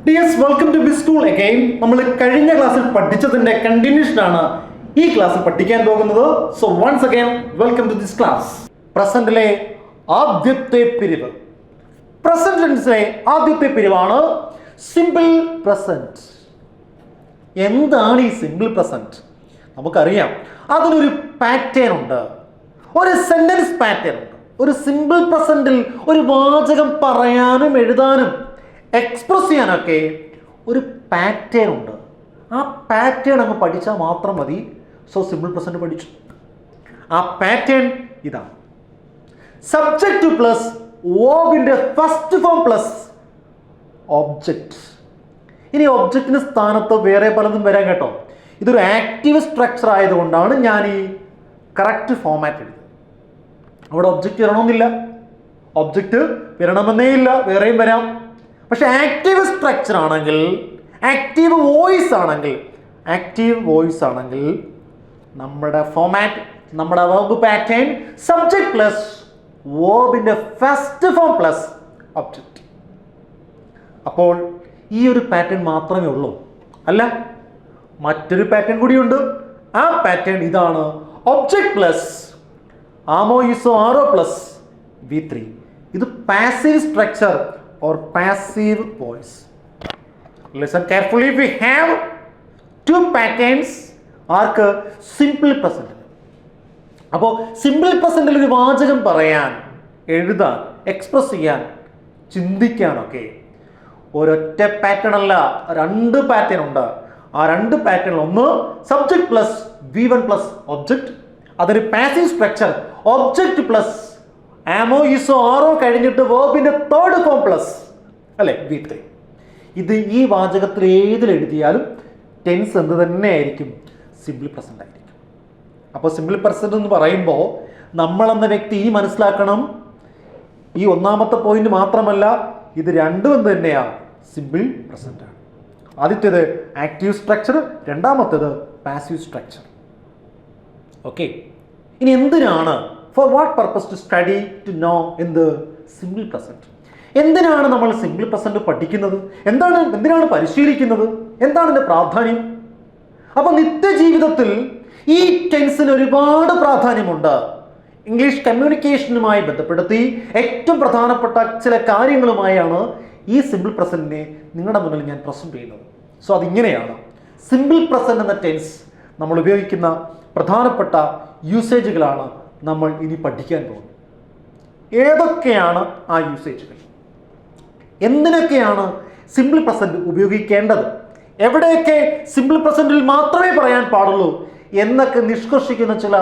Dears, welcome to B school again. നമ്മൾ കഴിഞ്ഞ ക്ലാസ്സിൽ പഠിച്ചതിന്റെ കണ്ടിന്യൂഷൻ ആണ് ഈ ക്ലാസ്സിൽ പഠിക്കാൻ പോകുന്നത്. So once again welcome to this class. പ്രസന്റിലെ ആദ്യത്തെ പിരിവ്, പ്രസന്റ് ടെൻസിലെ ആദ്യത്തെ പിരിവാണ് സിമ്പിൾ പ്രസന്റ്. എന്താണ് ഈ സിമ്പിൾ പ്രസന്റ്? നമുക്കറിയാം, അതിനൊരു പാറ്റേൺ ഉണ്ട്, ഒരു സെന്റൻസ് പാറ്റേൺ ഉണ്ട്. ഒരു സിമ്പിൾ പ്രസന്റിൽ ഒരു വാചകം പറയാനും എഴുതാനും എക്സ്പ്രസ് ചെയ്യാനൊക്കെ ഒരു പാറ്റേൺ ഉണ്ട്. ആ പാറ്റേൺ അങ്ങ് പഠിച്ചാൽ മാത്രം മതി. സോ സിമ്പിൾ പ്രസന്റ് പഠിച്ചു. ആ പാറ്റേൺ ഇതാണ്: സബ്ജക്റ്റ് പ്ലസ് വേർബിന്റെ ഫസ്റ്റ് ഫോം പ്ലസ് ഒബ്ജക്റ്റ്. ഇനി ഒബ്ജക്റ്റിന് സ്ഥാനത്ത് വേറെ പലതും വരാൻ കേട്ടോ. ഇതൊരു ആക്റ്റീവ് സ്ട്രക്ചർ ആയതുകൊണ്ടാണ് ഞാൻ ഈ കറക്റ്റ് ഫോമാറ്റ് എടുത്തത്. അവിടെ ഒബ്ജക്റ്റ് വരണമെന്നില്ല, ഒബ്ജക്റ്റ് വരണമെന്നേ ഇല്ല, വേറെയും വരാം. പക്ഷെ ആക്റ്റീവ് സ്ട്രക്ചർ ആണെങ്കിൽ, ആക്റ്റീവ് വോയിസ് ആണെങ്കിൽ നമ്മുടെ ഫോമാറ്റ്, നമ്മുടെ വെർബ് പാറ്റേൺ സബ്ജക്ട് പ്ലസ് വേർബിന്റെ ഫസ്റ്റ് ഫോം പ്ലസ് ഒബ്ജക്റ്റ്. അപ്പോൾ ഈ ഒരു പാറ്റേൺ മാത്രമേ ഉള്ളൂ? അല്ല, മറ്റൊരു പാറ്റേൺ കൂടിയുണ്ട്. ആ പാറ്റേൺ ഇതാണ്: ഒബ്ജക്ട് പ്ലസ് ആമോ ഈസോ ആറോ പ്ലസ് V3. ഇത് passive structure or passive voice. Listen carefully. We have two patterns. Arc? Simple present. അപ്പോൾ സിമ്പിൾ പ്രസന്റിൽ ഒരു വാചകം പറയാൻ, എഴുതാൻ, എക്സ്പ്രസ് ചെയ്യാൻ, ചിന്തിക്കാനൊക്കെ ഒരൊറ്റ പാറ്റേൺ അല്ല, രണ്ട് പാറ്റേൺ ഉണ്ട്. ആ രണ്ട് പാറ്റേൺ, ഒന്ന് subject plus V1 plus object, അതൊരു പാസീവ് സ്ട്രക്ചർ. ഒബ്ജക്റ്റ് പ്ലസ് ആമോ ഈസോ ആറോ കഴിഞ്ഞിട്ട് വേർബിന്റെ തേർഡ് ഫോം പ്ലസ് അല്ലെ V3. ഇത് ഈ വാചകത്തിൽ ഏതിൽ എഴുതിയാലും ടെൻസ് എന്ത് തന്നെ ആയിരിക്കും? സിമ്പിൾ പ്രസന്റ് ആയിരിക്കും. അപ്പോൾ സിമ്പിൾ പ്രസന്റ് എന്ന് പറയുമ്പോൾ നമ്മളെന്ന വ്യക്തി ഈ മനസ്സിലാക്കണം, ഈ ഒന്നാമത്തെ പോയിന്റ് മാത്രമല്ല, ഇത് രണ്ടും എന്ത് തന്നെയാണ്? സിമ്പിൾ പ്രസന്റ് ആണ്. ആദ്യത്തേത് ആക്റ്റീവ് സ്ട്രക്ചർ, രണ്ടാമത്തേത് പാസീവ് സ്ട്രക്ചർ. ഓക്കെ, ഇനി എന്തിനാണ്, for what purpose to study to know in the simple present? എന്തിനാണ് നമ്മൾ സിമ്പിൾ പ്രസന്റ് പഠിക്കുന്നത്? എന്തിനാണ് പരിശീലിക്കുന്നത്? എന്താണ് ഇതിന്റെ പ്രാധാന്യം? അപ്പൊ നിത്യജീവിതത്തിൽ ഈ ടെൻസിന് ഒരുപാട് പ്രാധാന്യമുണ്ട്. ഇംഗ്ലീഷ് കമ്മ്യൂണിക്കേഷനുമായി ബന്ധപ്പെടുത്തി ഏറ്റവും പ്രധാനപ്പെട്ട ചില കാര്യങ്ങളുമായാണ് ഈ സിമ്പിൾ പ്രസന്റിനെ നിങ്ങളുടെ മുന്നിൽ ഞാൻ പ്രസന്റ് ചെയ്യുന്നത്. സോ അതിങ്ങനെയാണ്: സിമ്പിൾ പ്രസന്റ് എന്ന ടെൻസ് നമ്മൾ ഉപയോഗിക്കുന്ന പ്രധാനപ്പെട്ട യൂസേജുകളാണ് നമ്മൾ ഇനി പഠിക്കാൻ പോകുന്നത്. ഏതൊക്കെയാണ് ആ യൂസേജുകൾ? എന്തിനൊക്കെയാണ് സിമ്പിൾ പ്രസന്റ് ഉപയോഗിക്കേണ്ടത്? എവിടെയൊക്കെ സിമ്പിൾ പ്രസന്റിൽ മാത്രമേ പറയാൻ പാടുള്ളൂ എന്നൊക്കെ നിഷ്കർഷിക്കുന്ന ചില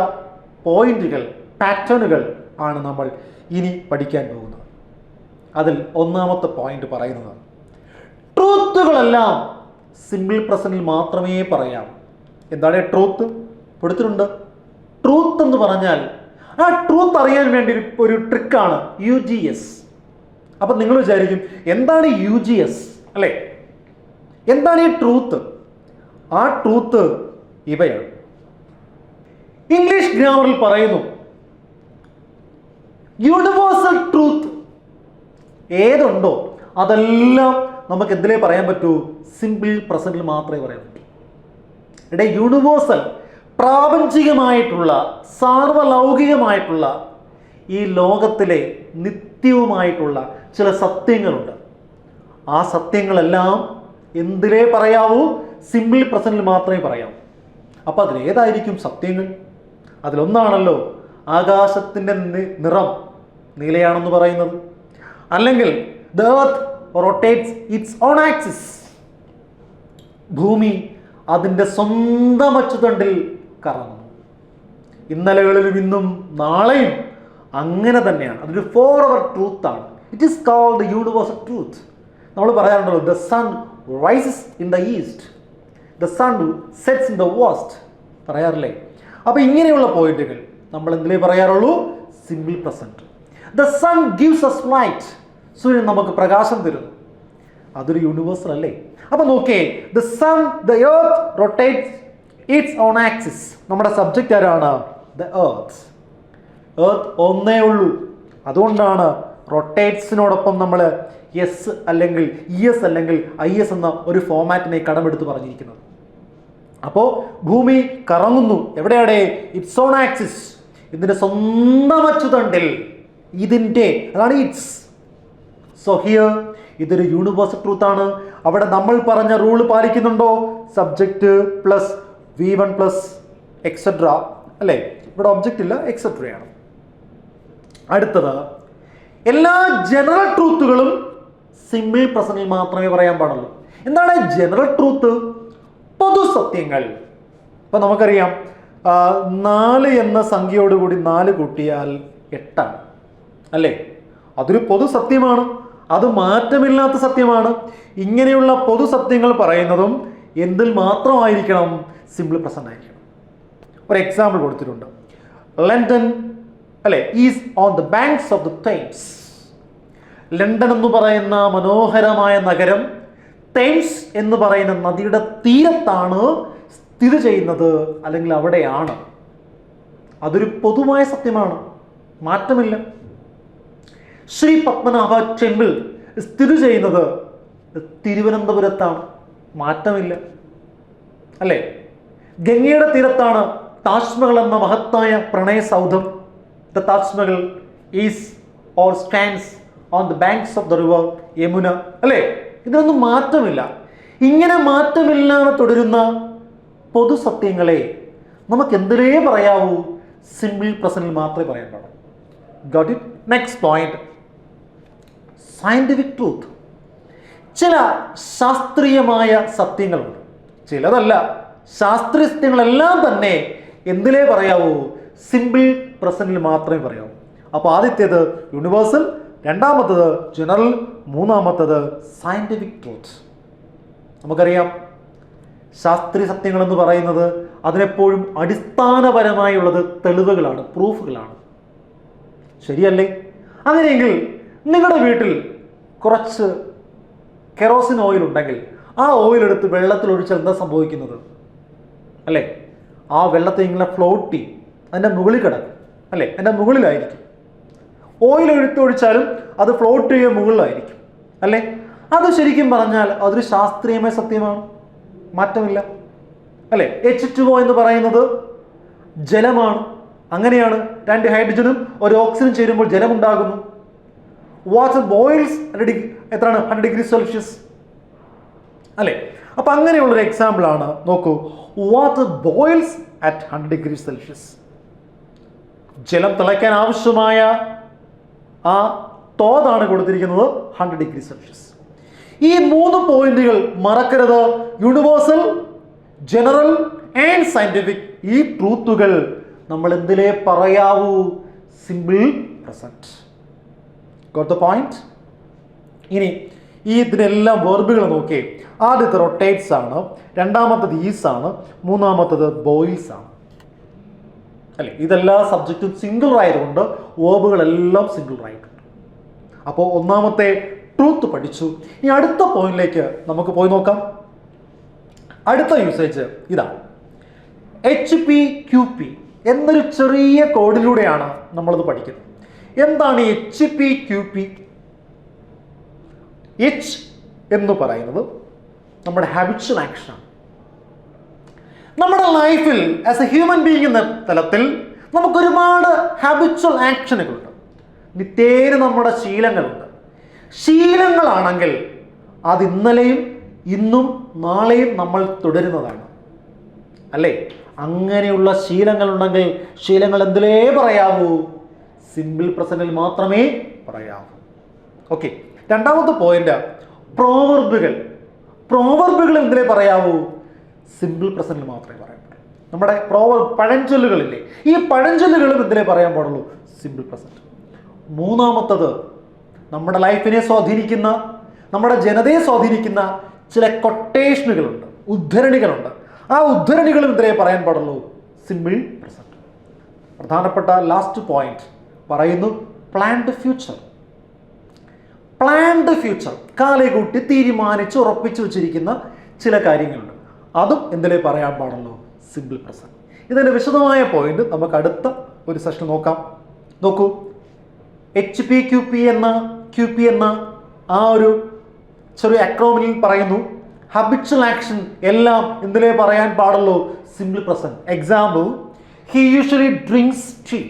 പോയിന്റുകൾ, പാറ്റേണുകൾ ആണ് നമ്മൾ ഇനി പഠിക്കാൻ പോകുന്നത്. അതിൽ ഒന്നാമത്തെ പോയിന്റ് പറയുന്നത്, ട്രൂത്തുകളെല്ലാം സിമ്പിൾ പ്രസന്റിൽ മാത്രമേ പറയാം. എന്താണ് ട്രൂത്ത്? കൊടുത്തിട്ടുണ്ട്. ട്രൂത്ത് എന്ന് പറഞ്ഞാൽ, ആ ട്രൂത്ത് അറിയാൻ വേണ്ടി ഒരു ട്രിക്കാണ് UGS. അപ്പം നിങ്ങൾ വിചാരിക്കും, എന്താണ് UGS അല്ലേ? എന്താണ് ഈ ട്രൂത്ത്? ആ ട്രൂത്ത് ഇവയാണ്. ഇംഗ്ലീഷ് ഗ്രാമറിൽ പറയുന്നു, യൂണിവേഴ്സൽ ട്രൂത്ത് ഏതുണ്ടോ അതെല്ലാം നമുക്ക് എന്തിലേ പറയാൻ പറ്റൂ? സിമ്പിൾ പ്രസന്റിൽ മാത്രമേ പറയാൻ പറ്റൂ. ഇവിടെ യൂണിവേഴ്സൽ, പ്രാപഞ്ചികമായിട്ടുള്ള, സാർവലൗകികമായിട്ടുള്ള, ഈ ലോകത്തിലെ നിത്യവുമായിട്ടുള്ള ചില സത്യങ്ങളുണ്ട്. ആ സത്യങ്ങളെല്ലാം എന്തിലേ പറയാവൂ? സിമ്പിൾ പ്രസന്റിൽ മാത്രമേ പറയാവൂ. അപ്പോൾ അതിലേതായിരിക്കും സത്യങ്ങൾ? അതിലൊന്നാണല്ലോ ആകാശത്തിൻ്റെ നിറം നീലയാണെന്ന് പറയുന്നത്. അല്ലെങ്കിൽ the earth rotates its on axis, ഭൂമി അതിൻ്റെ സ്വന്തം അച്ചുതണ്ടിൽ കറങ്ങുന്നു. ഇന്നലകളിലും ഇന്നും നാളെയും അങ്ങനെ തന്നെയാണ്. അതൊരു ഫോർ അവർ ട്രൂത്ത് ആണ്. It is called universal truth. നമ്മൾ പറയാറുണ്ടല്ലോ, the sun rises in the east, the sun sets in the west പറയാറില്ലേ? അപ്പോൾ ഇങ്ങനെയുള്ള പോയിന്റുകൾ നമ്മൾ എന്തിലേ പറയാറുള്ളൂ? Simple present. The sun gives us light, സൂര്യൻ നമുക്ക് പ്രകാശം തരുന്നു. അതൊരു യൂണിവേഴ്സൽ അല്ലേ? അപ്പൊ നോക്കേ, the sun, the earth rotates its on axis. നമ്മുടെ സബ്ജക്റ്റ് ആരാണ്? The earth. എർത്ത് ഒന്നേ ഉള്ളൂ, അതുകൊണ്ടാണ് റൊട്ടേറ്റ്സിനോടൊപ്പം നമ്മൾ എസ് അല്ലെങ്കിൽ ഇ എസ് അല്ലെങ്കിൽ ഐ എസ് എന്ന ഒരു ഫോമാറ്റിനെ കടമെടുത്ത് പറഞ്ഞിരിക്കുന്നത്. അപ്പോൾ ഭൂമി കറങ്ങുന്നു, എവിടെയാണ്? ഇറ്റ്സ് ഓൺ ആക്സിസ്, ഇതിൻ്റെ സ്വന്തം അച്ചുതണ്ടിൽ, ഇതിൻ്റെ, അതാണ് ഇറ്റ്സ്. സോ ഹിയർ ഇതൊരു യൂണിവേഴ്സൽ ട്രൂത്ത് ആണ്. അവിടെ നമ്മൾ പറഞ്ഞ റൂൾ പാലിക്കുന്നുണ്ടോ? Subject plus V1 plus etcetera, അല്ലേ? ഇവിടെ ഒബ്ജക്റ്റ് ഇല്ല, എക്സെട്രയാണ്. അടുത്തത്, എല്ലാ ജനറൽ ട്രൂത്തുകളും സിമ്പിൾ പ്രസന്റിൽ മാത്രമേ പറയാൻ പാടുള്ളൂ. എന്താണ് ജനറൽ ട്രൂത്ത്? പൊതുസത്യങ്ങൾ. ഇപ്പം നമുക്കറിയാം 4 എന്ന സംഖ്യയോടുകൂടി 4 കൂട്ടിയാൽ 8 ആണ്, അല്ലേ? അതൊരു പൊതുസത്യമാണ്, അത് മാറ്റമില്ലാത്ത സത്യമാണ്. ഇങ്ങനെയുള്ള പൊതുസത്യങ്ങൾ പറയുന്നതും എന്തിൽ മാത്രമായിരിക്കണം? സിമ്പിൾ പ്രസന്റ് ആയിരിക്കണം. ഒരു എക്സാമ്പിൾ കൊടുത്തിട്ടുണ്ട്. ലണ്ടൻ, അല്ലേ, is on the banks of the Thames. London എന്ന് പറയുന്ന മനോഹരമായ നഗരം തേംസ് എന്ന് പറയുന്ന നദിയുടെ തീരത്താണ് സ്ഥിതി ചെയ്യുന്നത്, അല്ലെങ്കിൽ അവിടെയാണ്. അതൊരു പൊതുവായ സത്യമാണ്, മാറ്റമില്ല. ശ്രീ പത്മനാഭ ടെമ്പിൾ സ്ഥിതി ചെയ്യുന്നത് തിരുവനന്തപുരത്താണ്, മാറ്റമില്ല, അല്ലേ? ഗംഗയുടെ തീരത്താണ് താജ്മഹൽ എന്ന മഹത്തായ പ്രണയ സൗധം. The Taj Mahal is or stands on the banks of the river Yamuna, അല്ലേ? ഇതിനൊന്നും മാറ്റമില്ല. ഇങ്ങനെ മാറ്റമില്ലാതെ തുടരുന്ന പൊതുസത്യങ്ങളെ നമുക്ക് എന്തിനേ പറയാവൂ? സിമ്പിൾ പ്രസന്റിൽ മാത്രമേ പറയാൻ പാടുള്ളൂ. Got it? Next point, scientific truth. ചില ശാസ്ത്രീയമായ സത്യങ്ങളുണ്ട്, ചിലതല്ല. ശാസ്ത്രീയ സത്യങ്ങളെല്ലാം തന്നെ എന്തിലേ പറയാവൂ? സിമ്പിൾ പ്രസന്റിൽ മാത്രമേ പറയാവൂ. അപ്പോൾ ആദ്യത്തേത് യൂണിവേഴ്സൽ, രണ്ടാമത്തത് ജനറൽ, മൂന്നാമത്തത് സയന്റിഫിക് ട്രൂത്ത്. നമുക്കറിയാം ശാസ്ത്രീയ സത്യങ്ങൾ എന്ന് പറയുന്നത് അതിനെപ്പോഴും അടിസ്ഥാനപരമായുള്ളത് തെളിവുകളാണ്, പ്രൂഫുകളാണ്, ശരിയല്ലേ? അങ്ങനെയെങ്കിൽ നിങ്ങളുടെ വീട്ടിൽ കുറച്ച് കെറോസിൻ ഓയിൽ ഉണ്ടെങ്കിൽ ആ ഓയിൽ എടുത്ത് വെള്ളത്തിൽ ഒഴിച്ചാൽ എന്താ സംഭവിക്കുന്നത്? അല്ലേ? ആ വെള്ളത്തെ ഇങ്ങനെ ഫ്ലോട്ട് ചെയ്യും, അതിൻ്റെ മുകളിൽ കിടക്കും, അല്ലേ? അതിൻ്റെ മുകളിലായിരിക്കും. ഓയിൽ ഒഴിച്ചാലും അത് ഫ്ലോട്ട് ചെയ്യുക മുകളിലായിരിക്കും, അല്ലേ? അത് ശരിക്കും പറഞ്ഞാൽ അതൊരു ശാസ്ത്രീയമായ സത്യമാണ്, മാറ്റമില്ല, അല്ലേ? H2O എന്ന് പറയുന്നത് ജലമാണ്. അങ്ങനെയാണ് 2 ഹൈഡ്രജനും ഒരു ഓക്സിജനും ചേരുമ്പോൾ ജലമുണ്ടാകുന്നു. വാട്ടർ ബോയിൽസ് എത്രയാണ്? 100 ഡിഗ്രി സെൽഷ്യസ്, അല്ലേ? അപ്പം അങ്ങനെയുള്ളൊരു എക്സാമ്പിളാണ്, നോക്കൂ, water boils at 100 degree Celsius. ജലം തിളയ്ക്കാൻ ആവശ്യമായ ആ തോതാണ് കൊടുത്തിരിക്കുന്നത് 100 ഡിഗ്രി സെൽഷ്യസ്. ഈ 3 പോയിന്റുകൾ മറക്കരുത്. Universal, general and scientific. ഈ ട്രൂത്തുകൾ നമ്മൾ എന്തിലേ പറയാവൂ? Simple present. Got the point? ഇനി ഈ ഇതിനെല്ലാം വെർബുകൾ നോക്കിയേ. ആദ്യത്തെ റൊട്ടേറ്റ്സ് ആണ്, രണ്ടാമത്തത് ഈസ് ആണ്, മൂന്നാമത്തത് ബോയിൽസ് ആണ്, അല്ലേ? ഇതെല്ലാ സബ്ജക്റ്റും സിംഗിൾ ആയതുകൊണ്ട് വേർബുകളെല്ലാം സിംഗിൾ ആയിട്ടുണ്ട്. അപ്പോൾ ഒന്നാമത്തെ ട്രൂത്ത് പഠിച്ചു. ഇനി അടുത്ത പോയിന്റിലേക്ക് നമുക്ക് പോയി നോക്കാം. അടുത്ത യൂസേജ് ഇതാണ്, HPQP എന്നൊരു ചെറിയ കോഡിലൂടെയാണ് നമ്മളത് പഠിക്കുന്നത്. എന്താണ് HPQP? H എന്ന് പറയുന്നത് നമ്മുടെ ഹാബിച്വൽ ആക്ഷനാണ്. നമ്മുടെ ലൈഫിൽ ആസ് എ ഹ്യൂമൻ ബീയിങ് എന്ന തലത്തിൽ നമുക്കൊരുപാട് ഹാബിച്വൽ ആക്ഷനുകളുണ്ട്, നിത്യേന നമ്മുടെ ശീലങ്ങളുണ്ട്. ശീലങ്ങളാണെങ്കിൽ അത് ഇന്നലെയും ഇന്നും നാളെയും നമ്മൾ തുടരുന്നതാണ്, അല്ലേ? അങ്ങനെയുള്ള ശീലങ്ങളുണ്ടെങ്കിൽ ശീലങ്ങൾ എന്തിലേ പറയാവൂ? സിമ്പിൾ പ്രസന്റിൽ മാത്രമേ പറയാവൂ. ഓക്കെ, രണ്ടാമത്തെ പോയിന്റ്, പ്രോവർബുകൾ. പ്രോവർബുകൾ എന്തിലേ പറയാവൂ? സിമ്പിൾ പ്രസന്റിൽ മാത്രമേ പറയാൻ പാടുള്ളൂ. നമ്മുടെ പഴഞ്ചൊല്ലുകളില്ലേ, ഈ പഴഞ്ചൊല്ലുകളും എന്തിലേ പറയാൻ പാടുള്ളൂ? Simple present. മൂന്നാമത്തത്, നമ്മുടെ ലൈഫിനെ സ്വാധീനിക്കുന്ന, നമ്മുടെ ജനതയെ സ്വാധീനിക്കുന്ന ചില കൊട്ടേഷനുകളുണ്ട്, ഉദ്ധരണികളുണ്ട്. ആ ഉദ്ധരണികളും എന്തിലേ പറയാൻ പാടുള്ളൂ? Simple present. പ്രധാനപ്പെട്ട ലാസ്റ്റ് പോയിന്റ് പറയുന്നു, പ്ലാൻഡ് ഫ്യൂച്ചർ. പ്ലാൻഡ് ഫ്യൂച്ചർ, കാലകൂട്ടി തീരുമാനിച്ച് ഉറപ്പിച്ചു വെച്ചിരിക്കുന്ന ചില കാര്യങ്ങളുണ്ട്, അതും എന്തിലേ പറയാൻ പാടുള്ളൂ? Simple present. ഇതിൻ്റെ വിശദമായ പോയിന്റ് നമുക്ക് അടുത്ത ഒരു സെഷൻ നോക്കാം. നോക്കൂ, HPQP എന്ന ആ ഒരു ചെറിയ അക്രോമിനിൽ പറയുന്നു. ഹബിച്വൽ ആക്ഷൻ എല്ലാം എന്തിലേ പറയാൻ പാടുള്ളൂ? Simple present. Example, he usually drinks tea.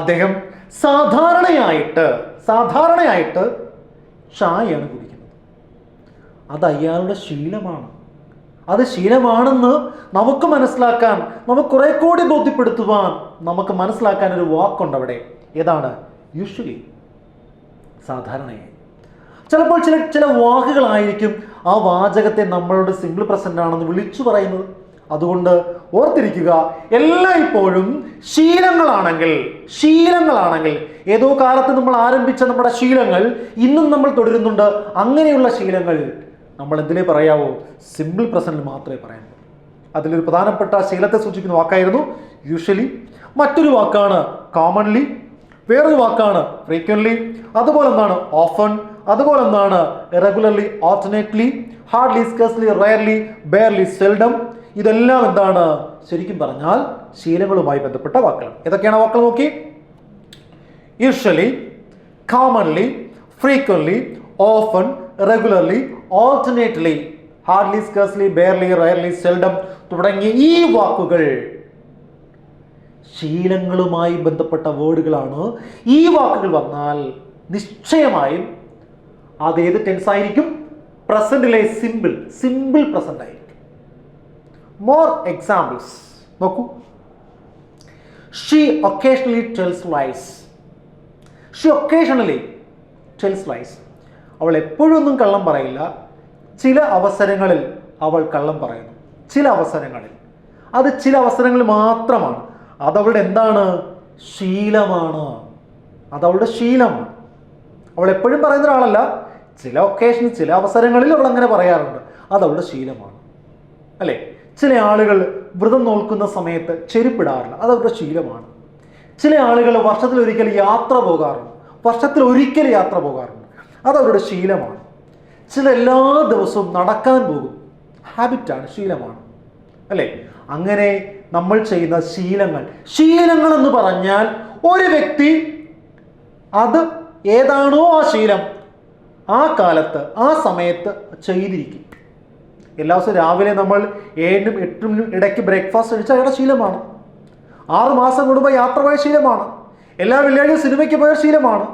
അദ്ദേഹം സാധാരണയായിട്ട് ചായയാണ് കുടിക്കുന്നത്. അത് അയാളുടെ ശീലമാണ്. അത് ശീലമാണെന്ന് നമുക്ക് മനസ്സിലാക്കാൻ, നമുക്ക് കുറെ കൂടി ബോധ്യപ്പെടുത്തുവാൻ, നമുക്ക് മനസ്സിലാക്കാൻ ഒരു വാക്കുണ്ട് അവിടെ. ഏതാണ്? യൂഷ്വലി, സാധാരണയായി. ചിലപ്പോൾ ചില വാക്കുകളായിരിക്കും ആ വാചകത്തെ നമ്മളുടെ സിമ്പിൾ പ്രസന്റ് ആണെന്ന് വിളിച്ചു പറയുന്നത്. അതുകൊണ്ട് ഓർത്തിരിക്കുക, എല്ലായ്പ്പോഴും ശീലങ്ങളാണെങ്കിൽ ഏതോ കാലത്ത് നമ്മൾ ആരംഭിച്ച നമ്മുടെ ശീലങ്ങൾ ഇന്നും നമ്മൾ തുടരുന്നുണ്ട്. അങ്ങനെയുള്ള ശീലങ്ങൾ നമ്മൾ എന്തിലേ പറയാവോ? സിമ്പിൾ പ്രസന്റിൽ മാത്രമേ പറയാൻ പറ്റൂ. അതിലൊരു പ്രധാനപ്പെട്ട ശീലത്തെ സൂചിപ്പിക്കുന്ന വാക്കായിരുന്നു യൂഷ്വലി. മറ്റൊരു വാക്കാണ് കോമൺലി. വേറൊരു വാക്കാണ് ഫ്രീക്വൻലി. അതുപോലെ എന്താണ്? ഓഫൺ. അതുപോലെ എന്താണ്? Regularly, alternately, hardly, scarcely, rarely, barely, seldom. ഇതെല്ലാം എന്താണ്? ശരിക്കും പറഞ്ഞാൽ ശീലങ്ങളുമായി ബന്ധപ്പെട്ട വാക്കുകൾ. ഏതൊക്കെയാണ് വാക്കുകൾ നോക്കി? Usually, commonly, frequently, often, regularly, alternately, hardly, scarcely, barely, rarely, seldom തുടങ്ങിയ ഈ വാക്കുകൾ ശീലങ്ങളുമായി ബന്ധപ്പെട്ട വേർഡുകളാണ്. ഈ വാക്കുകൾ വന്നാൽ നിശ്ചയമായും അതേത് ടെൻസ് ആയിരിക്കും? പ്രസന്റിലെ സിമ്പിൾ പ്രസന്റ് ആയിരിക്കും. മോർ എക്സാമ്പിൾസ് നോക്കൂ. She occasionally tells lies. അവൾ എപ്പോഴൊന്നും കള്ളം പറയില്ല. ചില അവസരങ്ങളിൽ അവൾ കള്ളം പറയുന്നു. ചില അവസരങ്ങളിൽ മാത്രമാണ്. അതവളുടെ എന്താണ്? ശീലമാണ്. അവൾ എപ്പോഴും പറയുന്ന ഒരാളല്ല. ചില ഒക്കേഷനിൽ, ചില അവസരങ്ങളിൽ അവൾ അങ്ങനെ പറയാറുണ്ട്. അതവളുടെ ശീലമാണ്, അല്ലേ? ചില ആളുകൾ വ്രതം നോൽക്കുന്ന സമയത്ത് ചെരുപ്പിടാറില്ല. അതവരുടെ ശീലമാണ്. ചില ആളുകൾ വർഷത്തിലൊരിക്കൽ യാത്ര പോകാറുണ്ട്. അതവരുടെ ശീലമാണ്. എല്ലാ ദിവസവും നടക്കാൻ പോകും. ഹാബിറ്റാണ്, ശീലമാണ്, അല്ലേ? അങ്ങനെ നമ്മൾ ചെയ്യുന്ന ശീലങ്ങൾ എന്ന് പറഞ്ഞാൽ ഒരു വ്യക്തി അത് ഏതാണോ ആ ശീലം ആ കാലത്ത്, ആ സമയത്ത് ചെയ്തിരിക്കും. എല്ലാ ദിവസവും രാവിലെ നമ്മൾ 7-നും 8-നും ഇടയ്ക്ക് ബ്രേക്ക്ഫാസ്റ്റ് കഴിച്ച അയാളുടെ ശീലമാണ്. 6 മാസം കൂടുമ്പോൾ യാത്ര പോയ ശീലമാണ്. എല്ലാ വെള്ളിയാഴ്ചയും സിനിമയ്ക്ക് പോയ ശീലമാണ്.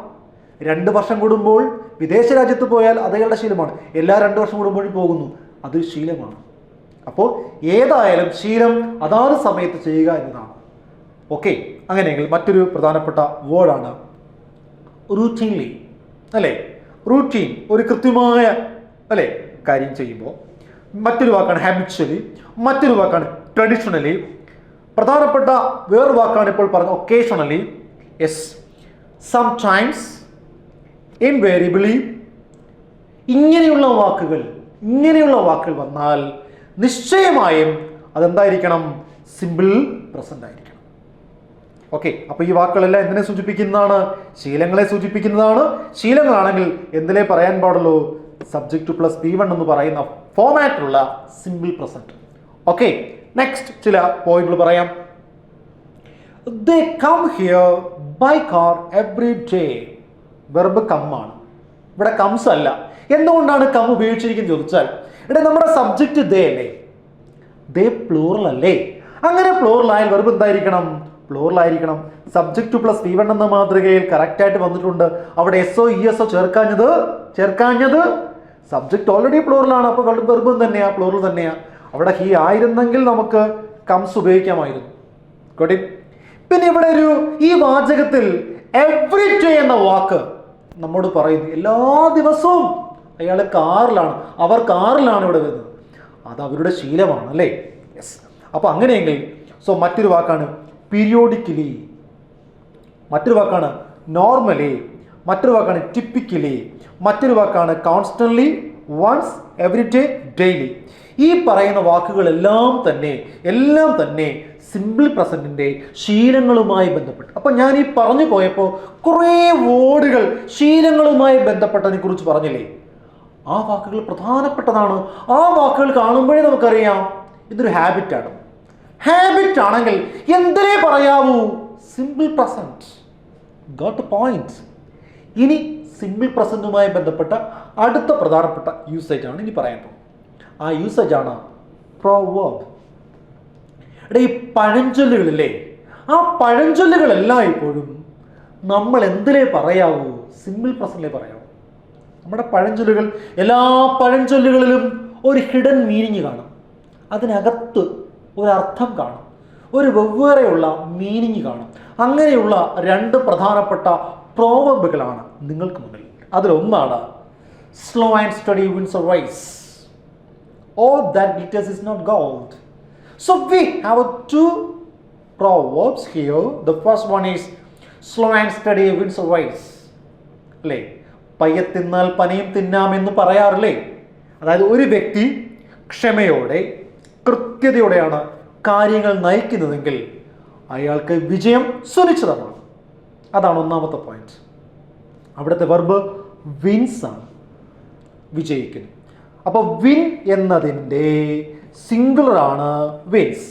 2 വർഷം കൂടുമ്പോൾ വിദേശ രാജ്യത്ത് പോയാൽ അതയാളുടെ ശീലമാണ്. എല്ലാ 2 വർഷം കൂടുമ്പോഴും പോകുന്നു, അതൊരു ശീലമാണ്. അപ്പോൾ ഏതായാലും ശീലം അതാത് സമയത്ത് ചെയ്യുക എന്നതാണ്. ഓക്കെ, അങ്ങനെയെങ്കിൽ മറ്റൊരു പ്രധാനപ്പെട്ട വേർഡാണ് റൂട്ടീൻലി, അല്ലേ? റൂട്ടീൻ, ഒരു കൃത്യമായ, അല്ലേ, കാര്യം ചെയ്യുമ്പോൾ. മറ്റൊരു വാക്കാണ് ഹാബിച്വലി. മറ്റൊരു വാക്കാണ് ട്രഡീഷണലി. പ്രധാനപ്പെട്ട വേറൊരു വാക്കാണ് ഇപ്പോൾ പറഞ്ഞ ഒക്കേഷണലി. Yes, sometimes, invariably. ഇങ്ങനെയുള്ള വാക്കുകൾ വന്നാൽ നിശ്ചയമായും അതെന്തായിരിക്കണം? സിമ്പിൾ പ്രസന്റ് ആയിരിക്കണം. ഓക്കെ, അപ്പോൾ ഈ വാക്കുകളെല്ലാം എന്തിനെ സൂചിപ്പിക്കുന്നതാണ്? ശീലങ്ങളെ സൂചിപ്പിക്കുന്നതാണ്. ശീലങ്ങളാണെങ്കിൽ എന്തിലേ പറയാൻ പാടുള്ളൂ? സബ്ജക്റ്റ് പ്ലസ് P1 എന്ന് പറയുന്ന ഫോമാറ്റിലുള്ള സിമ്പിൾ പ്രസന്റ്. ഓക്കെ, നെക്സ്റ്റ് ചില പോയിന്റുകൾ പറയാം. They come here by car every day. Verb കമ്മാണ്. ഇവിടെ കംസ് അല്ല. എന്തുകൊണ്ടാണ് കം ഉപയോഗിച്ചിരിക്കുന്നത് ചോദിച്ചാൽ, ഇവിടെ നമ്മുടെ സബ്ജക്റ്റ് ദേ അല്ലേ? ദേ പ്ലൂറൽ അല്ലേ? അങ്ങനെ പ്ലൂറൽ ആയാൽ വെർബ് എന്തായിരിക്കണം? പ്ലൂറൽ ആയിരിക്കണം. സബ്ജക്റ്റ് പ്ലസ് P1 എന്ന മാതൃകയിൽ കറക്റ്റായിട്ട് വന്നിട്ടുണ്ട്. അവിടെ SO ESO ചേർക്കാഞ്ഞത് സബ്ജക്റ്റ് ഓൾറെഡി പ്ലൂറലാണ്. അപ്പോൾ വെർബും തന്നെയാ, പ്ലൂറൽ തന്നെയാ. അവിടെ ഹി ആയിരുന്നെങ്കിൽ നമുക്ക് കംസ് ഉപയോഗിക്കാമായിരുന്നു. Got it? പിന്നെ ഇവിടെ ഈ വാചകത്തിൽ എവറി ഡേ എന്ന വാക്ക് നമ്മോട് പറയുന്നു എല്ലാ ദിവസവും അയാൾ കാറിലാണ്, അവർ കാറിലാണ് ഇവിടെ വരുന്നത്. അത് അവരുടെ ശീലമാണ്, അല്ലേ? യെസ്. അപ്പോൾ അങ്ങനെയെങ്കിൽ മറ്റൊരു വാക്കാണ് പീരിയോഡിക്കലി, മറ്റൊരു വാക്കാണ് നോർമലി, മറ്റൊരു വാക്കാണ് ടിപ്പിക്കലി, മറ്റൊരു വാക്കാണ് constantly, once, every day, daily. ഈ പറയുന്ന വാക്കുകളെല്ലാം തന്നെ സിമ്പിൾ പ്രസന്റിന്റെ ശീലങ്ങളുമായി ബന്ധപ്പെട്ട്. അപ്പം ഞാൻ ഈ പറഞ്ഞു പോയപ്പോൾ കുറേ വേർഡുകൾ ശീലങ്ങളുമായി ബന്ധപ്പെട്ടതിനെ കുറിച്ച് പറഞ്ഞില്ലേ? ആ വാക്കുകൾ പ്രധാനപ്പെട്ടതാണ്. ആ വാക്കുകൾ കാണുമ്പോഴേ നമുക്കറിയാം ഇതൊരു ഹാബിറ്റാണ്. ഹാബിറ്റ് ആണെങ്കിൽ എന്തിനേ പറയാവൂ? Simple present. Got the point. ഇനി സിമ്പിൾ പ്രസൻറ്റുമായി ബന്ധപ്പെട്ട അടുത്ത പ്രധാനപ്പെട്ട യൂസേജ് ആണ് ഇനി പറയാൻ പോകുന്നത്. ആ യൂസേജ് ആണ് പ്രോവേർബ്. ഈ പഴഞ്ചൊല്ലുകളില്ലേ, ആ പഴഞ്ചൊല്ലുകളെല്ലാം ഇപ്പോഴും നമ്മൾ എന്തിലേ പറയാവൂ? സിമ്പിൾ പ്രസൻറ്റിലേ പറയാവൂ. നമ്മുടെ പഴഞ്ചൊല്ലുകൾ, എല്ലാ പഴഞ്ചൊല്ലുകളിലും ഒരു ഹിഡൻ മീനിങ് കാണും. അതിനകത്ത് ഒരർത്ഥം കാണും, ഒരു വെവ്വേറെയുള്ള മീനിങ് കാണും. അങ്ങനെയുള്ള രണ്ട് പ്രധാനപ്പെട്ട പ്രോവർബുകളാണ് നിങ്ങൾക്ക് മുന്നിൽ. അതിലൊന്നാണ് slow and study wins a race, all that glitters is not gold. So we have two proverbs here. The first one is slow and steady wins a race. അല്ലേ, പയ്യെ തിന്നാൽ പനയും തിന്നാമെന്ന് പറയാറില്ലേ? അതായത് ഒരു വ്യക്തി ക്ഷമയോടെ കൃത്യതയോടെയാണ് കാര്യങ്ങൾ നയിക്കുന്നതെങ്കിൽ അയാൾക്ക് വിജയം സുനിശ്ചിതമാണ്. അതാണ് ഒന്നാമത്തെ പോയിന്റ്. അവിടുത്തെ വെർബ് വിൻസ് ആണ്, വിജയിക്കുന്നു. അപ്പോൾ വിൻ എന്നതിൻ്റെ സിംഗുലറാണ് വിൻസ്.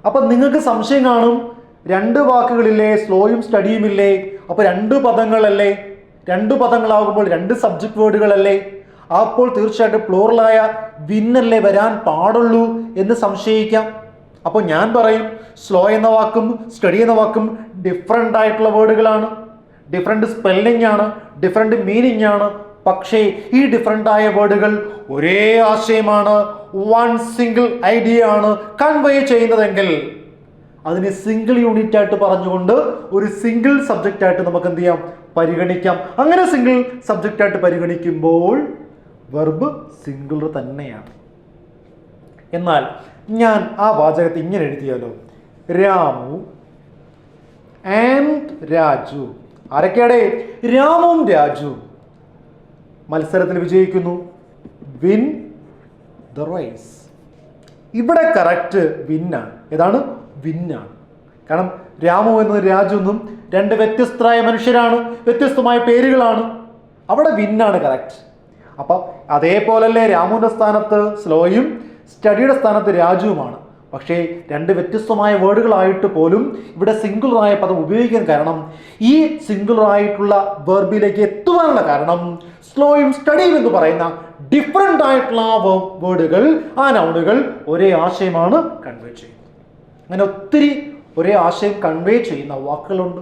അപ്പം നിങ്ങൾക്ക് സംശയം കാണും, രണ്ട് വാക്കുകളില്ലേ, സ്ലോയും സ്റ്റഡിയും ഇല്ലേ, അപ്പോൾ രണ്ട് പദങ്ങളല്ലേ, രണ്ട് പദങ്ങളാകുമ്പോൾ രണ്ട് സബ്ജക്റ്റ് വേർഡുകളല്ലേ, അപ്പോൾ തീർച്ചയായിട്ടും പ്ലൂറലായ വിന്നല്ലേ വരാൻ പാടുള്ളൂ എന്ന് സംശയിക്കാം. അപ്പോൾ ഞാൻ പറയും, സ്ലോ എന്ന വാക്കും സ്റ്റഡി എന്ന വാക്കും ഡിഫറെൻ്റ് ആയിട്ടുള്ള വേർഡുകളാണ്, ഡിഫറെൻ്റ് സ്പെല്ലിംഗ് ആണ്, ഡിഫറെൻ്റ് മീനിങ് ആണ്. പക്ഷേ ഈ ഡിഫറെൻ്റ് ആയ വേർഡുകൾ ഒരേ ആശയമാണ്, വൺ സിംഗിൾ ഐഡിയ ആണ് കൺവേ ചെയ്യുന്നതെങ്കിൽ അതിനെ സിംഗിൾ യൂണിറ്റ് ആയിട്ട് പറഞ്ഞുകൊണ്ട് ഒരു സിംഗിൾ സബ്ജക്റ്റ് ആയിട്ട് നമുക്ക് എന്ത് ചെയ്യാം, പരിഗണിക്കാം. അങ്ങനെ സിംഗിൾ സബ്ജക്റ്റ് ആയിട്ട് പരിഗണിക്കുമ്പോൾ വെർബ് സിംഗുലർ തന്നെയാണ്. എന്നാൽ ഞാൻ ആ വാചകത്തെ ഇങ്ങനെ എഴുതിയാലോ, രാമു ആൻഡ് രാജു. ആരൊക്കെയാണ്? രാമുവും രാജു മത്സരത്തിൽ വിജയിക്കുന്നു. Win the race. ഇവിടെ കറക്റ്റ് വിന്നാണ്. ഏതാണ്? വിന്നാണ്. കാരണം രാമു എന്നും രാജു എന്നും രണ്ട് വ്യത്യസ്തരായ മനുഷ്യരാണ്, വ്യത്യസ്തമായ പേരുകളാണ്. അവിടെ വിന്നാണ് കറക്റ്റ്. അപ്പം അതേപോലല്ലേ രാമുവിൻ്റെ സ്ഥാനത്ത് സ്ലോയും സ്റ്റഡിയുടെ സ്ഥാനത്ത് രാജുവുമാണ്. പക്ഷേ രണ്ട് വ്യത്യസ്തമായ വേർഡുകളായിട്ട് പോലും ഇവിടെ സിംഗുലറായ പദം ഉപയോഗിക്കാൻ കാരണം, ഈ സിംഗുലറായിട്ടുള്ള വെർബിലേക്ക് എത്തുവാനുള്ള കാരണം സ്ലോയും സ്റ്റഡിയും എന്ന് പറയുന്ന ഡിഫറെൻ്റ് ആയിട്ടുള്ള വേർഡുകൾ, ആ നൗണുകൾ ഒരേ ആശയമാണ് കൺവേ ചെയ്യുന്നത്. അങ്ങനെ ഒത്തിരി ഒരേ ആശയം കൺവേ ചെയ്യുന്ന വാക്കുകളുണ്ട്.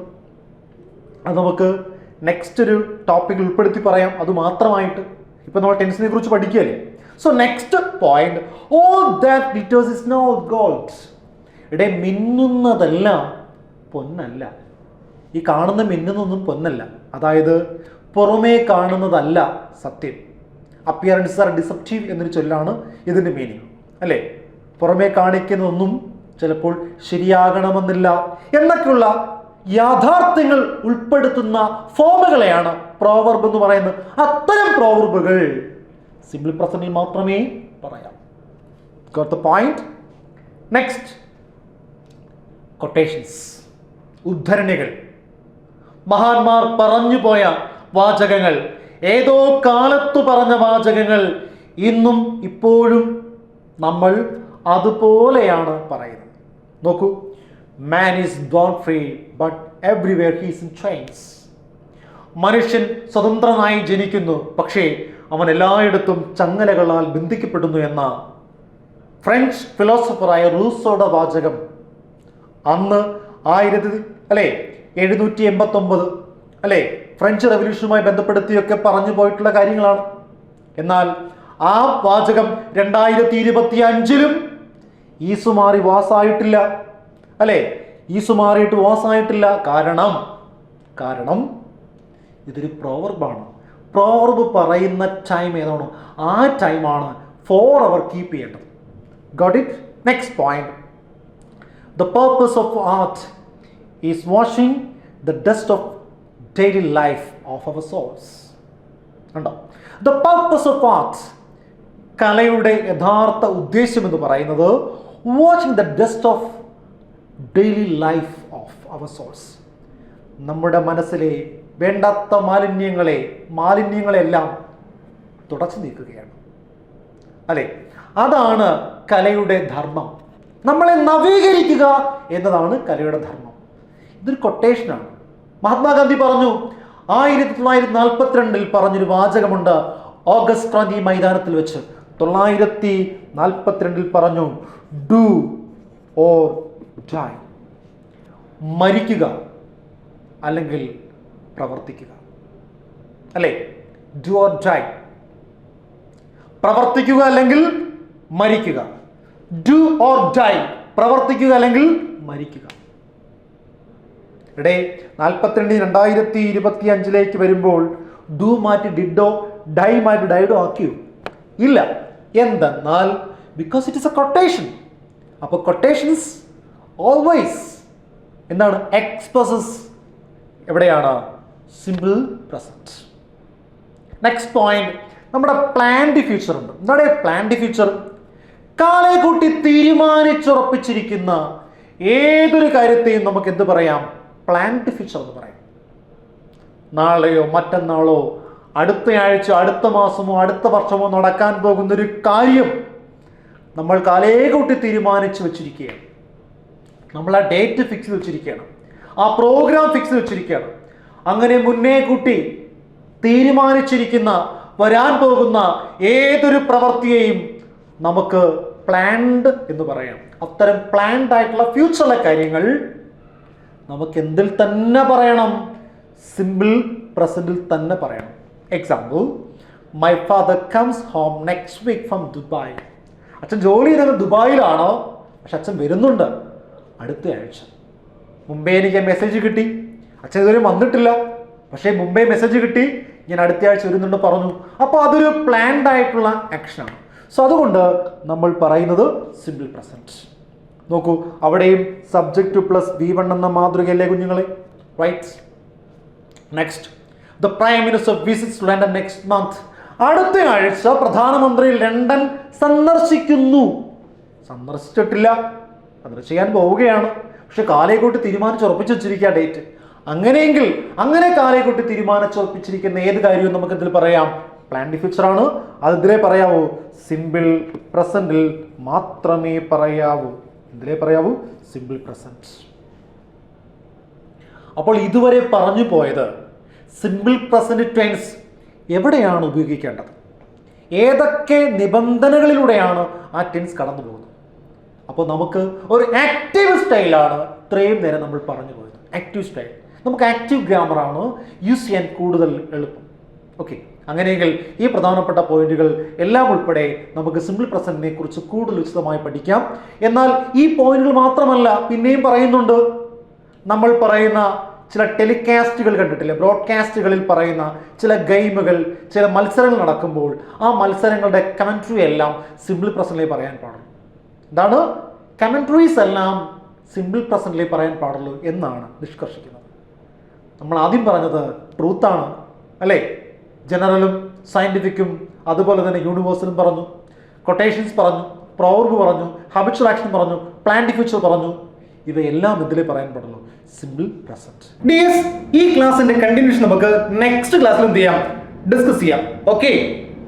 അത് നമുക്ക് നെക്സ്റ്റ് ഒരു ടോപ്പിക്കിൽ ഉൾപ്പെടുത്തി പറയാം. അത് മാത്രമായിട്ട് ഇപ്പം നമ്മൾ ടെൻസിനെ കുറിച്ച് പഠിക്കുകയല്ലേ. So next point, all that glitters is not gold. ഇവിടെ മിന്നുന്നതെല്ലാം പൊന്നല്ല. ഈ കാണുന്ന മിന്നുന്നതൊന്നും പൊന്നല്ല. അതായത് പുറമേ കാണുന്നതല്ല സത്യം. അപ്പിയറൻസ് ആർ ഡിസെപ്റ്റീവ് എന്നൊരു ചൊല്ലാണ് ഇതിൻ്റെ മീനിങ്, അല്ലേ? പുറമേ കാണിക്കുന്നതൊന്നും ചിലപ്പോൾ ശരിയാകണമെന്നില്ല എന്നൊക്കെയുള്ള യാഥാർത്ഥ്യങ്ങൾ ഉൾപ്പെടുത്തുന്ന ഫോമുകളെയാണ് പ്രോവർബ് എന്ന് പറയുന്നത്. അത്തരം പ്രോവർബുകൾ സിംപിൾ പ്രസന്റിൽ മാത്രമേ പറയാം. Got the point. Next, quotations, ഉദ്ധരണികൾ. മഹാന്മാർ പറഞ്ഞു പോയ വാചകങ്ങൾ, ഏതോ കാലത്തു പറഞ്ഞ വാചകങ്ങൾ ഇന്നും ഇപ്പോഴും നമ്മൾ അതുപോലെയാണ് പറയുന്നത്. നോക്കൂ, man is bone free but everywhere he's in chains. മനുഷ്യൻ സ്വതന്ത്രനായി ജനിക്കുന്നു, പക്ഷേ അവൻ എല്ലായിടത്തും ചങ്ങലകളാൽ ബന്ധിക്കപ്പെടുന്നു എന്ന ഫ്രഞ്ച് ഫിലോസഫറായ റൂസോയുടെ വാചകം അന്ന് 1789 അല്ലേ ഫ്രഞ്ച് റെവല്യൂഷനുമായി ബന്ധപ്പെടുത്തിയൊക്കെ പറഞ്ഞു പോയിട്ടുള്ള കാര്യങ്ങളാണ്. എന്നാൽ ആ വാചകം 2025 ഈസുമാറി വാസായിട്ടില്ല, അല്ലേ? ഈസുമാറിയിട്ട് വാസായിട്ടില്ല. കാരണം ഇതൊരു പ്രോവർബാണ്. പ്രോവർബ് പറയുന്ന ടൈം ഏതാണോ ആ ടൈമാണ് ഫോർ അവർ കീപ്പ് ചെയ്യേണ്ടത്. Got it? Next point, the purpose of art is washing the dust of daily life of our souls. കണ്ടോ? ദ പർപ്പസ് ഓഫ് ആർട്ട്, കലയുടെ യഥാർത്ഥ ഉദ്ദേശം എന്ന് പറയുന്നത് washing the dust of daily life of our souls. നമ്മുടെ മനസ്സിലെ വേണ്ടാത്ത മാലിന്യങ്ങളെല്ലാം തുടച്ചു നീക്കുകയാണ്, അല്ലേ? അതാണ് കലയുടെ ധർമ്മം. നമ്മളെ നവീകരിക്കുക എന്നതാണ് കലയുടെ ധർമ്മം. ഇതൊരു കൊട്ടേഷനാണ്. മഹാത്മാഗാന്ധി പറഞ്ഞു 1942 പറഞ്ഞൊരു വാചകമുണ്ട്. ഓഗസ്റ്റ് ക്രാന്തി മൈതാനത്തിൽ വെച്ച് 942 പറഞ്ഞു, ഡു ഓർ ഡൈ, മരിക്കുക അല്ലെങ്കിൽ പ്രവർത്തിക്കുക. അല്ലേ? ഡു ഓർ ഡൈ, പ്രവർത്തിക്കുക അല്ലെങ്കിൽ മരിക്കുക. ഡു ഓർ ഡൈ, പ്രവർത്തിക്കുക അല്ലെങ്കിൽ മരിക്കുക. ഇവിടെ 2025 വരുമ്പോൾ ഡു മാറ്റി ഡിഡോ, ഡൈ മാറ്റി ഡൈഡോ ആക്കിയോ? ഇല്ല. എന്തെന്നാൽ because it is A quotation. അപ്പോൾ കൊട്ടേഷൻസ് ഓൾവേസ് എന്താണ്? എക്സ്പ്രസസ് എവിടെയാണ്? Simple present. നെക്സ്റ്റ് പോയിന്റ്, നമ്മുടെ പ്ലാൻഡ് ഫ്യൂച്ചർ ഉണ്ട്. എന്താണ് പ്ലാൻഡ് ഫ്യൂച്ചർ? കാലേ കൂട്ടി തീരുമാനിച്ചുറപ്പിച്ചിരിക്കുന്ന ഏതൊരു കാര്യത്തെയും നമുക്ക് എന്ത് പറയാം? പ്ലാൻഡ് ഫ്യൂച്ചർ എന്ന് പറയാം. നാളെയോ മറ്റന്നാളോ അടുത്തയാഴ്ച അടുത്ത മാസമോ അടുത്ത വർഷമോ നടക്കാൻ പോകുന്നൊരു കാര്യം നമ്മൾ കാലേ കൂട്ടി തീരുമാനിച്ചു വെച്ചിരിക്കുകയാണ്. നമ്മൾ ആ ഡേറ്റ് ഫിക്സ് ചെയ്ത് വെച്ചിരിക്കുകയാണ്, ആ പ്രോഗ്രാം ഫിക്സ് ചെയ്ത് വെച്ചിരിക്കുകയാണ്. അങ്ങനെ മുന്നേ കൂട്ടി തീരുമാനിച്ചിരിക്കുന്ന വരാൻ പോകുന്ന ഏതൊരു പ്രവൃത്തിയെയും നമുക്ക് പ്ലാൻഡ് എന്ന് പറയാം. അത്തരം പ്ലാൻഡ് ആയിട്ടുള്ള ഫ്യൂച്ചറിലെ കാര്യങ്ങൾ നമുക്ക് എന്തിൽ തന്നെ പറയണം? സിമ്പിൾ പ്രസന്റിൽ തന്നെ പറയണം. Example, my father comes home next week from Dubai. അച്ഛൻ ജോലി ചെയ്തത് ദുബായിലാണോ? പക്ഷെ അച്ഛൻ വരുന്നുണ്ട് അടുത്ത ആഴ്ച. മുമ്പേ എനിക്ക് മെസ്സേജ് കിട്ടി, അച്ഛൻ ഇതുവരെ വന്നിട്ടില്ല, പക്ഷേ മുമ്പേ മെസ്സേജ് കിട്ടി, ഞാൻ അടുത്ത ആഴ്ച വരുന്നുണ്ട് പറഞ്ഞു. അപ്പോൾ അതൊരു പ്ലാൻഡ് ആയിട്ടുള്ള ആക്ഷനാണ്. സോ അതുകൊണ്ട് നമ്മൾ പറയുന്നത് സിമ്പിൾ പ്രസന്റ്. നോക്കൂ, അവിടെയും സബ്ജക്റ്റ് പ്ലസ് V1 എന്ന മാതൃകയല്ലേ കുഞ്ഞുങ്ങളെ? Right. Next, the prime minister visits London next month. അടുത്ത ആഴ്ച പ്രധാനമന്ത്രി ലണ്ടൻ സന്ദർശിക്കുന്നു. സന്ദർശിച്ചിട്ടില്ല, അത് ചെയ്യാൻ പോവുകയാണ്. പക്ഷെ കാലേക്കൂട്ടി തീരുമാനിച്ചുറപ്പിച്ച് വെച്ചിരിക്കുക ഡേറ്റ്. അങ്ങനെയെങ്കിൽ അങ്ങനെ കാലേക്കൂട്ടി തീരുമാനിച്ചുറപ്പിച്ചിരിക്കുന്ന ഏത് കാര്യവും നമുക്ക് ഇതിൽ പറയാം? പ്ലാൻഡ് ഫ്യൂച്ചർ ആണ്. അത് ഇതിലേ പറയാവൂ? സിമ്പിൾ പ്രസന്റിൽ മാത്രമേ പറയാവൂ. ഇതിലേ പറയാവൂ? Simple present. അപ്പോൾ ഇതുവരെ പറഞ്ഞു പോയത് സിമ്പിൾ പ്രസന്റ് ടെൻസ് എവിടെയാണ് ഉപയോഗിക്കേണ്ടത്, ഏതൊക്കെ നിബന്ധനകളിലൂടെയാണ് ആ ടെൻസ് കടന്നു പോകുന്നത്. അപ്പോൾ നമുക്ക് ഒരു ആക്റ്റീവ് സ്റ്റൈലാണ് ഇത്രയും നേരം നമ്മൾ പറഞ്ഞു പോയത്. ആക്റ്റീവ് സ്റ്റൈൽ, നമുക്ക് ആക്റ്റീവ് ഗ്രാമറാണ് യൂസ് ചെയ്യാൻ കൂടുതൽ എളുപ്പം. ഓക്കെ, അങ്ങനെയെങ്കിൽ ഈ പ്രധാനപ്പെട്ട പോയിന്റുകൾ എല്ലാം ഉൾപ്പെടെ നമുക്ക് സിമ്പിൾ പ്രസന്റിനെ കുറിച്ച് കൂടുതൽ വിശദമായി പഠിക്കാം. എന്നാൽ ഈ പോയിന്റുകൾ മാത്രമല്ല, പിന്നെയും പറയുന്നുണ്ട്. നമ്മൾ പറയുന്ന ചില ടെലികാസ്റ്റുകൾ കണ്ടിട്ടില്ലേ? ബ്രോഡ്കാസ്റ്റുകളിൽ പറയുന്ന ചില ഗെയിമുകൾ, ചില മത്സരങ്ങൾ നടക്കുമ്പോൾ ആ മത്സരങ്ങളുടെ കമൻട്രി എല്ലാം സിമ്പിൾ പ്രസന്റിലേ പറയാൻ പാടുള്ളൂ. എന്താണ്? കമൻട്രീസ് എല്ലാം സിമ്പിൾ പ്രസന്റിലേ പറയാൻ പാടുള്ളൂ എന്നാണ് നിഷ്കർഷിക്കുന്നത്. നമ്മൾ ആദ്യം പറഞ്ഞത് ട്രൂത്താണ് അല്ലേ? ജനറലും സയൻറ്റിഫിക്കും അതുപോലെ തന്നെ യൂണിവേഴ്സലും പറഞ്ഞു, കൊട്ടേഷൻസ് പറഞ്ഞു, പ്രോവർബ് പറഞ്ഞു, ഹാബിച്വൽ ആക്ഷൻ പറഞ്ഞു, പ്ലാൻഡ് ഫ്യൂച്ചർ പറഞ്ഞു. ഇവയെല്ലാം ഇതിലേ പറയാൻ പാടുള്ളൂ, സിമ്പിൾ പ്രസന്റ്. ഡിയസ്, ഈ ക്ലാസിന്റെ കണ്ടിന്യൂഷൻ നമുക്ക് നെക്സ്റ്റ് ക്ലാസ്സിൽ എന്ത് ചെയ്യാം? ഡിസ്കസ് ചെയ്യാം. ഓക്കെ.